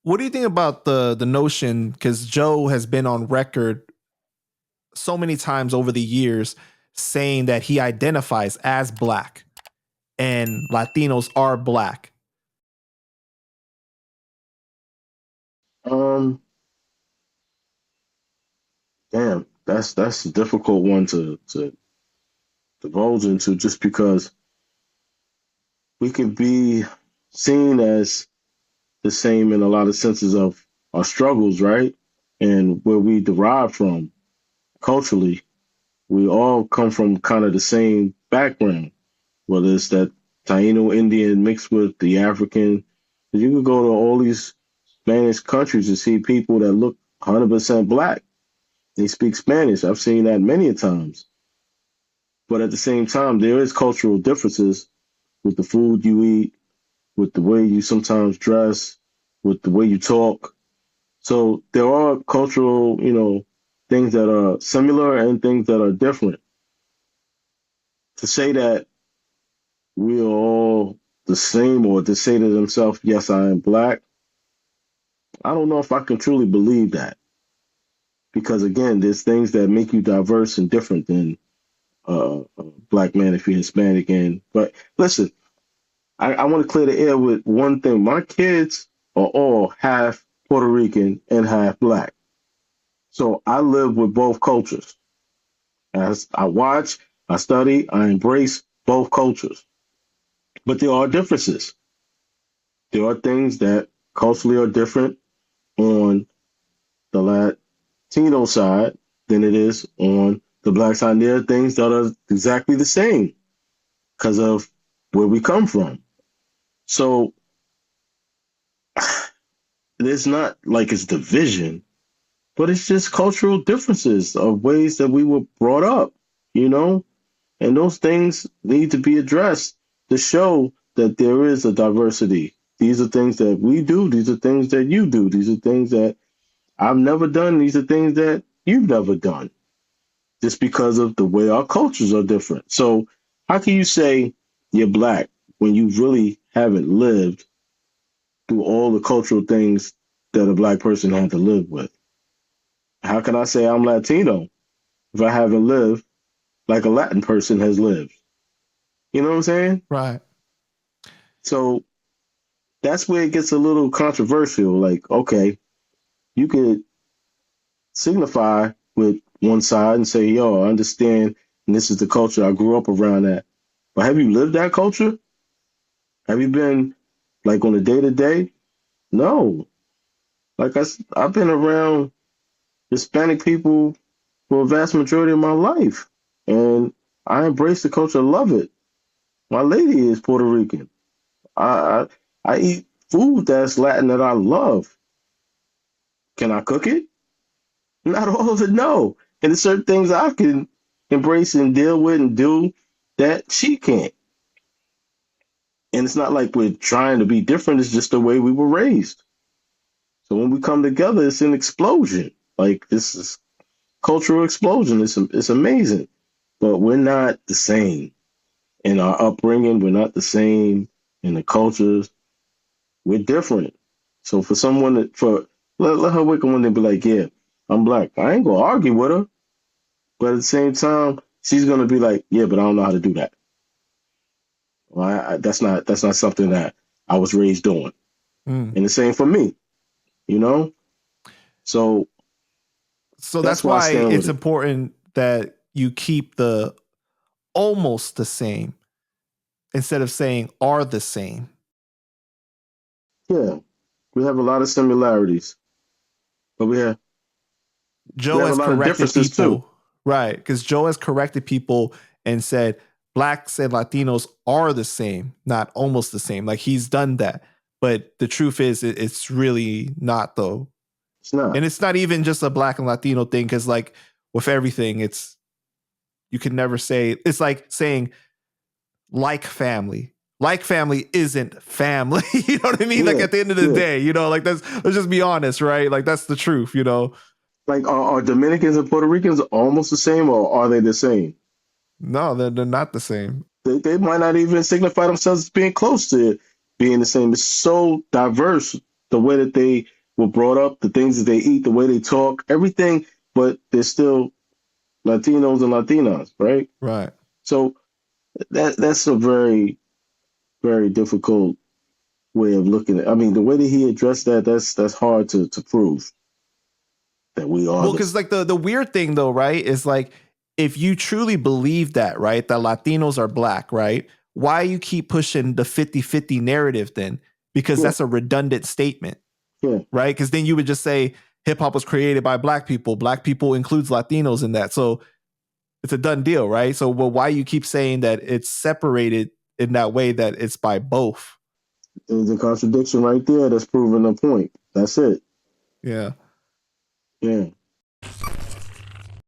What do you think about the notion? Because Joe has been on record so many times over the years saying that he identifies as black and Latinos are black. Um, Damn, that's a difficult one to divulge into, just because we could be seen as the same in a lot of senses of our struggles, right? And where we derive from culturally, we all come from kind of the same background, whether it's that Taino Indian mixed with the African. You could go to all these Spanish countries and see people that look 100% black. They speak Spanish. I've seen that many a times. But at the same time, there is cultural differences with the food you eat, with the way you sometimes dress, with the way you talk. So there are cultural, things that are similar and things that are different. To say that we are all the same, or to say to themselves, yes, I am black, I don't know if I can truly believe that. Because again, there's things that make you diverse and different than a black man if you're Hispanic. But listen, I want to clear the air with one thing. My kids are all half Puerto Rican and half black. So I live with both cultures. As I watch, I study, I embrace both cultures. But there are differences. There are things that culturally are different on the Latino side than it is on the black side. And there are things that are exactly the same because of where we come from. So it's not like it's division, but it's just cultural differences of ways that we were brought up, you know? And those things need to be addressed to show that there is a diversity. These are things that we do. These are things that you do. These are things that I've never done. These are things that you've never done, just because of the way our cultures are different. So how can you say you're black when you really haven't lived through all the cultural things that a black person had to live with? How can I say I'm Latino if I haven't lived like a Latin person has lived? You know what I'm saying? Right. So that's where it gets a little controversial. Like, okay, you could signify with one side and say, yo, I understand, and this is the culture. I grew up around that. But have you lived that culture? Have you been like on a day to day? No. Like I've been around Hispanic people for a vast majority of my life, and I embrace the culture, love it. My lady is Puerto Rican. I I eat food that's Latin that I love. Can I cook it? Not all of it, no. And there's certain things I can embrace and deal with and do that she can't. And it's not like we're trying to be different. It's just the way we were raised. So when we come together, it's an explosion. Like this is cultural explosion. It's amazing. But we're not the same in our upbringing. We're not the same in the cultures. We're different. So for someone let her wake up one day and be like, yeah, I'm black. I ain't gonna argue with her. But at the same time, she's gonna be like, yeah, but I don't know how to do that. Well, that's not something that I was raised doing. Mm. And the same for me, you know? So So that's that's why I why stand it's with it. important that you keep the almost the same instead of saying are the same. Yeah. We have a lot of similarities, but we Joe have a has lot of corrected differences too. people, right? Because Joe has corrected people and said blacks and Latinos are the same, not almost the same. Like he's done that. But the truth is, it's really not, though. It's not. And it's not even just a black and Latino thing, because, like, with everything, you can never say, it's like saying like family. Like family isn't family. You know what I mean? Like Yeah, at the end of the yeah. day, like let's just be honest, right? Like that's the truth. Like are Dominicans and Puerto Ricans almost the same, or are they the same? No, they're not the same. They might not even signify themselves as being close to being the same. It's so diverse, the way that they were brought up, the things that they eat, the way they talk, everything, but they're still Latinos and Latinas, right? Right. So that's a very, very difficult way of looking at it. I mean, the way that he addressed that's hard to prove that we are Well, the because like the weird thing though, right, is like if you truly believe that, right, that Latinos are black, right, why you keep pushing the 50-50 narrative then? Because yeah, that's a redundant statement, yeah. right? Because then you would just say hip hop was created by black people. Black people includes Latinos in that. So it's a done deal, right? So well, why you keep saying that it's separated in that way that it's by both? There's a contradiction right there that's proving the point. That's it. Yeah. Yeah.